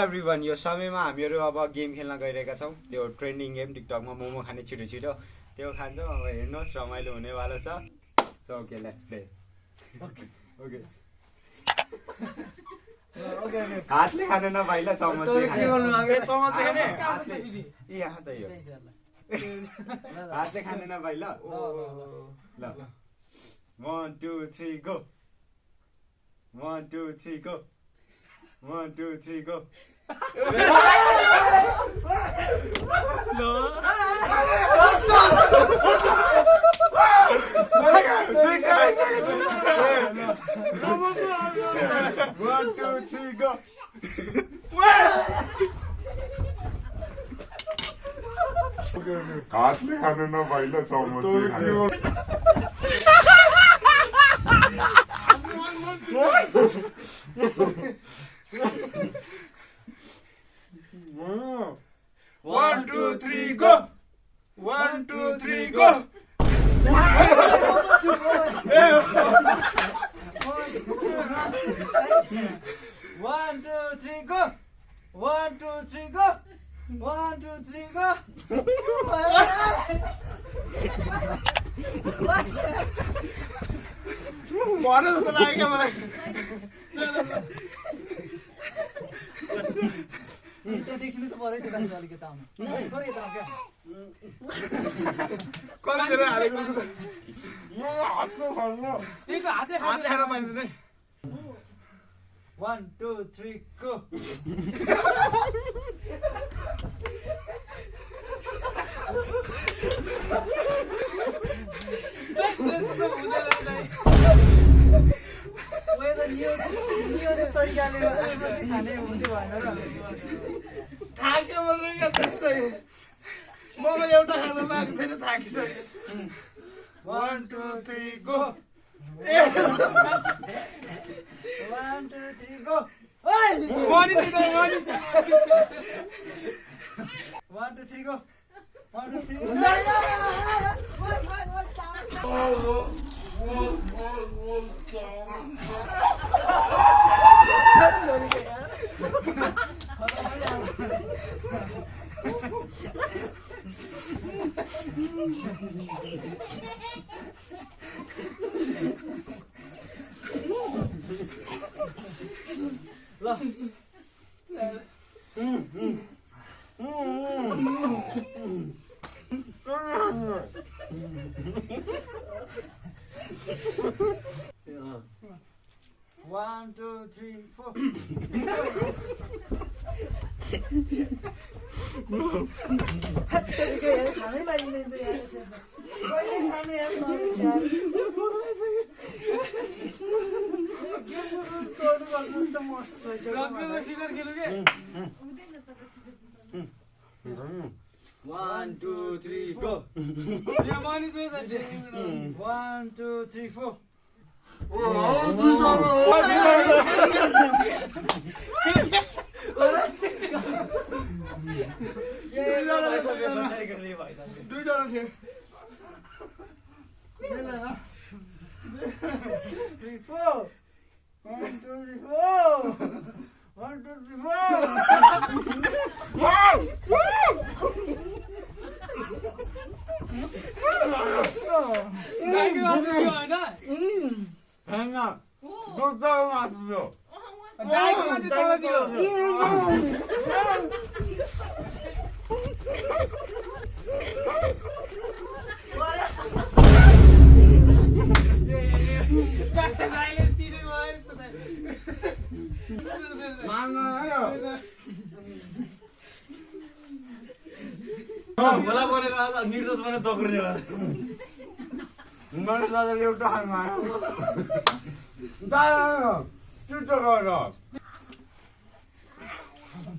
Everyone यो समयमा हामीहरू अब गेम खेल्न गइरहेका छौँ त्यो ट्रेन्डिङ गेम टिकटकमा मोमो खाने छिटो छिटो त्यो खान्छौँ अब हेर्नुहोस् रमाइलो हुनेवाला छ so okay let's play okay हातले खानु न भाइ ल चम्मचले यहाँ त यो हातले खानु न भाइ ल 1 2 3 go 1 2 3 go 1 2 3 go no 1 2 3 go हातले खानु न भाइ ल चम्मचले खानु 1 2 3 go 1 2 3 go 1 2 3 go 1 2 3 go 1 2 3 go भन जस्तो लाग्यो क्या मलाई त्यो देखिनु त परै थियो गाइस अलिकति आउनु थोरै यता क्या कलेजर हालेको हातले खानु त्यही हातले हातले खान पाइँदैन 1 2 3 go तरिकाले खाने हुन्थ्यो भएन र थाक्यो मात्रै क्या त्यस्तै मलाई एउटा खान पाएको छैन थाकिसक्यो 1 2 3 गो 1 2 3 go मनी चाहिँ 1 2 3 go 1 2 3 1 2 3 4 खानै पाइँदैन यार कहिले खानु यार नरिस यार गर्नु पर्छ जस्तो महसुस भइसक्यो रग्बीको सिजन खेल्नु के 1 2 3 go यहाँ मनी चाहिँ त 1 2 3 4 दुईजना थिए 3 4 1 2 3 4 1 2 होला गरेर निर्दोष भने दक्रिने मैले दादाले एउटा खानु आयो दादा चुटो गर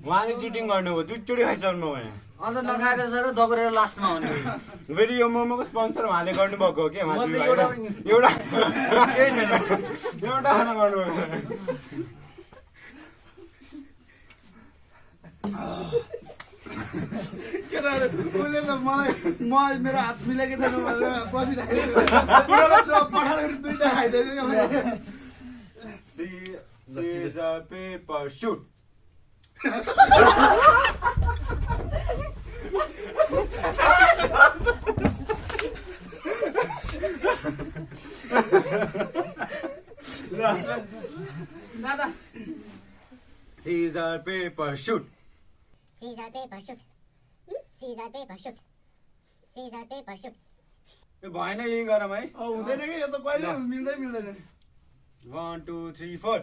उहाँले चिटिङ गर्नुभयो दुईचोटि खाइसक्नु भयो अझ नखाएको छ र दगरेर लास्टमा हुने फेरि यो मोमोको स्पोन्सर उहाँले गर्नुभएको हो कि एउटा केही छैन एउटा खाना गर्नुभएको केटाहरू उसले त मलाई म मेरो हात मिलेको छैन भनेर बसिरहेको पठाएर दुईटा खाइदिएको क्या Scissors, paper, shoot. दादा scissor paper shoot Caesar paper shoot. Caesar paper shoot. Caesar paper shoot. यो भएन यही गरौँ है हुँदैन कि यो त कहिले मिल्दै मिल्दैन 1 2 3 4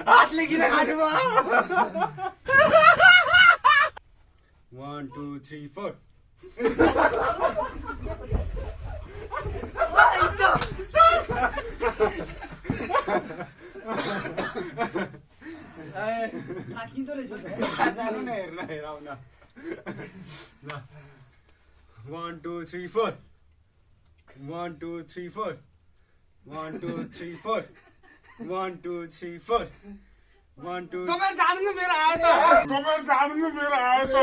हातले किन खानु भयो 1 2 3 4 थाकिँदो रहेछ जानु न हेर आउन ल 1 2 3 4 1 2 3 4 1 2 3 4 1 2 3 4 1 2 तपाईँ जानु मेरो आयो त तपाईँ जान्नु मेरो आयो त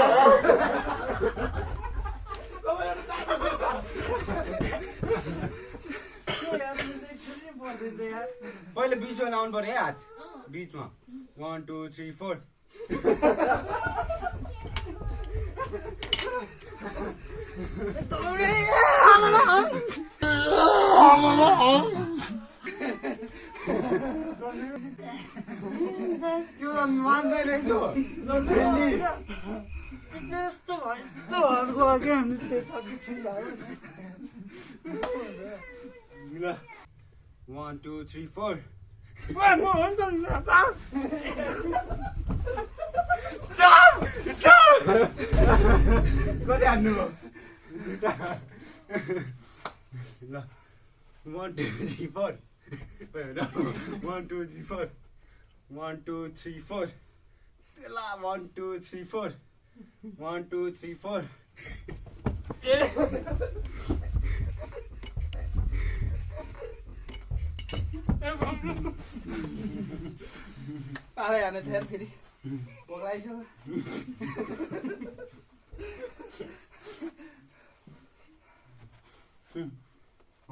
पहिले बिचमा लाउनु पर्यो है हात बिचमा 1 2 3 4 त्यो मान्दैन त्यो यस्तो हर्को अघि हामी त्यो छक्की छुइहाल्यो ल 1 2 3 4 म हो नि त स्टप स्टप कति हान्नु हो ल 1 2 3 4 1 2 3 4 1 2 3 4 ल 1 2 3 4 1 2 3 4 पारै हाने थियो फेरि भोग्लाइसक्यो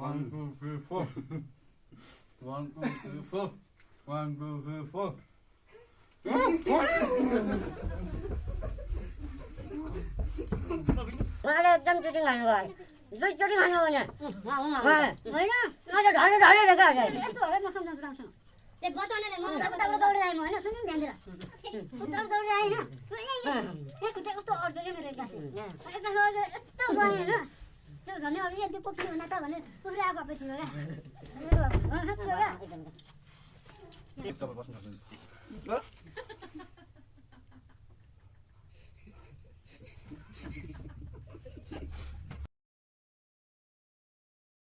1 2 3 4 1 2 3 4 1 2 3 4 उहाँले एकदम चुटी खानुभयो दुईचोटि खानु हो भने होइन आज ढले ढलेर क्या यस्तो भयो म सम्झाउँछु राम्रोसँग उताबाट दौडेर आएँ म होइन सुन्नु नि ध्यान दिएर उताबाट दौडेर आएँ होइन खुट्टा कस्तो अड्दै क्या मेरो एक्कासी यस्तो गएँ होइन त्यो झन् अरू यति पोख्ने हुँदा त भने उसले आएको आफै थियो क्या बस्नु